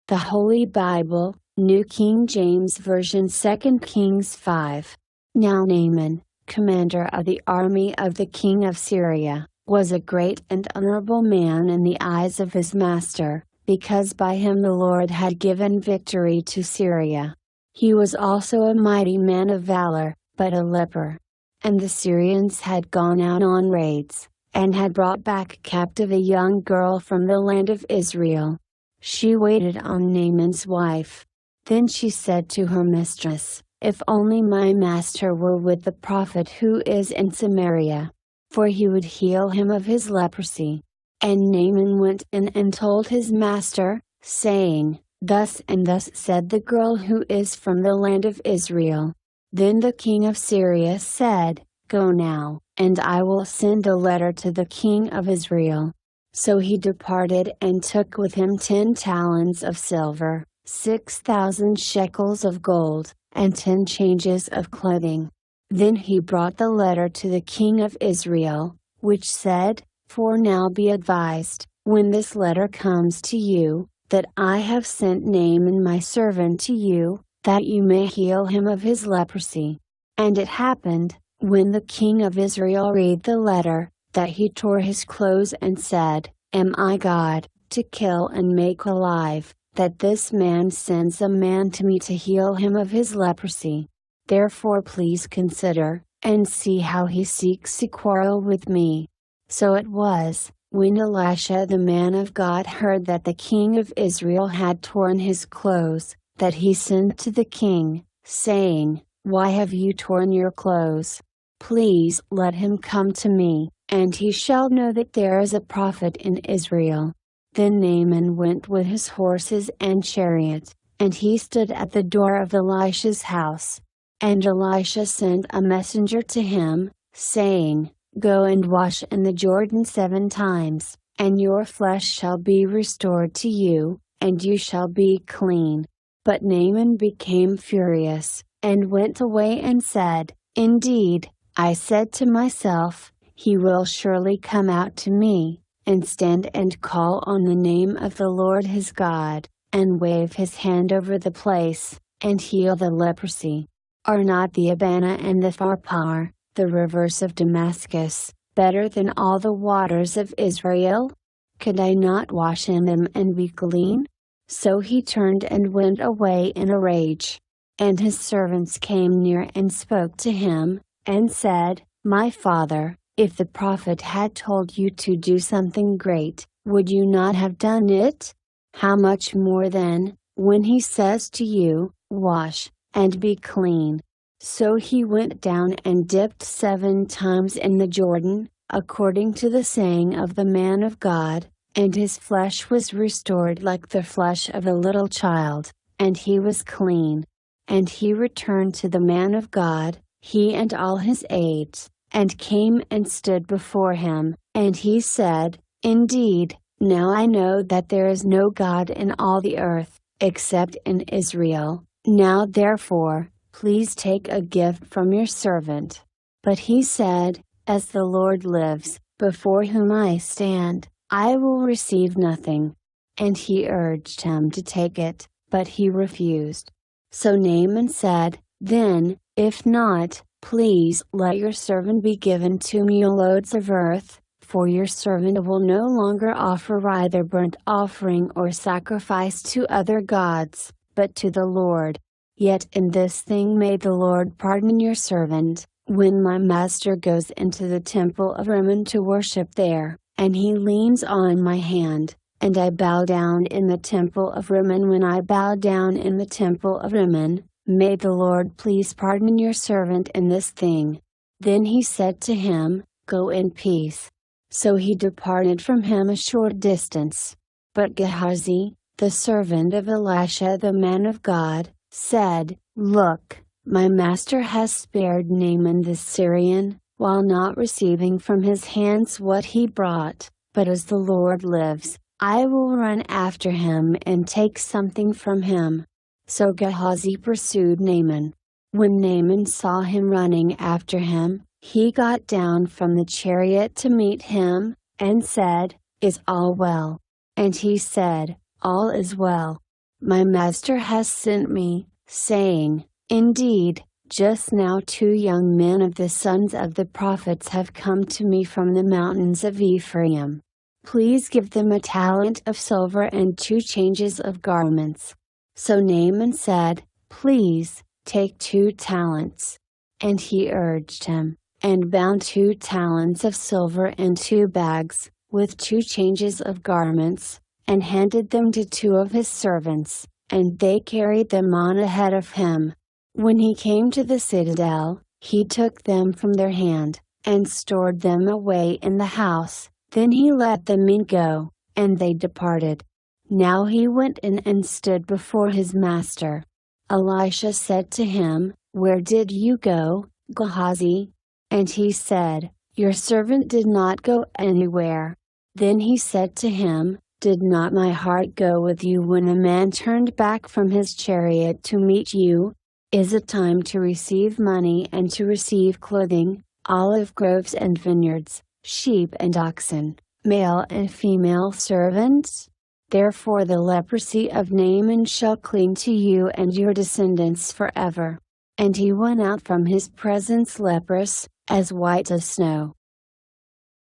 The Holy Bible, New King James Version, 2 Kings 5. Now Naaman, commander of the army of the king of Syria, was a great and honorable man in the eyes of his master, because by him the Lord had given victory to Syria. He was also a mighty man of valor, but a leper. And the Syrians had gone out on raids, and had brought back captive a young girl from the land of Israel. She waited on Naaman's wife. Then she said to her mistress, "If only my master were with the prophet who is in Samaria, for he would heal him of his leprosy." And Naaman went in and told his master, saying, "Thus and thus said the girl who is from the land of Israel." Then the king of Syria said, "Go now, and I will send a letter to the king of Israel." So he departed and took with him 10 talents of silver, 6,000 shekels of gold, and 10 changes of clothing. Then he brought the letter to the king of Israel, which said, "For now be advised, when this letter comes to you, that I have sent Naaman my servant to you, that you may heal him of his leprosy." And it happened, when the king of Israel read the letter, that he tore his clothes and said, "Am I God, to kill and make alive, that this man sends a man to me to heal him of his leprosy? Therefore please consider, and see how he seeks to quarrel with me." So it was, when Elisha the man of God heard that the king of Israel had torn his clothes, that he sent to the king, saying, "Why have you torn your clothes? Please let him come to me, and he shall know that there is a prophet in Israel." Then Naaman went with his horses and chariot, and he stood at the door of Elisha's house. And Elisha sent a messenger to him, saying, "Go and wash in the Jordan 7 times, and your flesh shall be restored to you, and you shall be clean." But Naaman became furious, and went away and said, "Indeed, I said to myself, he will surely come out to me, and stand and call on the name of the Lord his God, and wave his hand over the place, and heal the leprosy. Are not the Abana and the Pharpar, the rivers of Damascus, better than all the waters of Israel? Could I not wash in them and be clean?" So he turned and went away in a rage. And his servants came near and spoke to him, and said, "My father, if the prophet had told you to do something great, would you not have done it? How much more then, when he says to you, 'Wash, and be clean'?" So he went down and dipped 7 times in the Jordan, according to the saying of the man of God, and his flesh was restored like the flesh of a little child, and he was clean. And he returned to the man of God, he and all his aides, and came and stood before him, and he said, "Indeed, now I know that there is no God in all the earth, except in Israel. Now therefore, please take a gift from your servant." But he said, "As the Lord lives, before whom I stand, I will receive nothing." And he urged him to take it, but he refused. So Naaman said, "Then, if not, please let your servant be given 2 mule loads of earth, for your servant will no longer offer either burnt offering or sacrifice to other gods, but to the Lord. Yet in this thing may the Lord pardon your servant, when my master goes into the temple of Rimmon to worship there, and he leans on my hand, and I bow down in the temple of Rimmon. When I bow down in the temple of Rimmon, may the Lord please pardon your servant in this thing." Then he said to him, "Go in peace." So he departed from him a short distance. But Gehazi, the servant of Elisha the man of God, said, "Look, my master has spared Naaman the Syrian, while not receiving from his hands what he brought, but as the Lord lives, I will run after him and take something from him." So Gehazi pursued Naaman. When Naaman saw him running after him, he got down from the chariot to meet him, and said, "Is all well?" And he said, "All is well." My master has sent me, saying, Indeed, just now 2 young men of the sons of the prophets have come to me from the mountains of Ephraim. Please give them a talent of silver and 2 changes of garments. So Naaman said, Please, take 2 talents. And he urged him, and bound 2 talents of silver in 2 bags, with 2 changes of garments, and handed them to 2 of his servants, and they carried them on ahead of him. When he came to the citadel, he took them from their hand, and stored them away in the house. Then he let the men go, and they departed. Now he went in and stood before his master. Elisha said to him, Where did you go, Gehazi? And he said, Your servant did not go anywhere. Then he said to him, Did not my heart go with you when a man turned back from his chariot to meet you? Is it time to receive money and to receive clothing, olive groves and vineyards, sheep and oxen, male and female servants? Therefore the leprosy of Naaman shall cling to you and your descendants forever. And he went out from his presence leprous, as white as snow.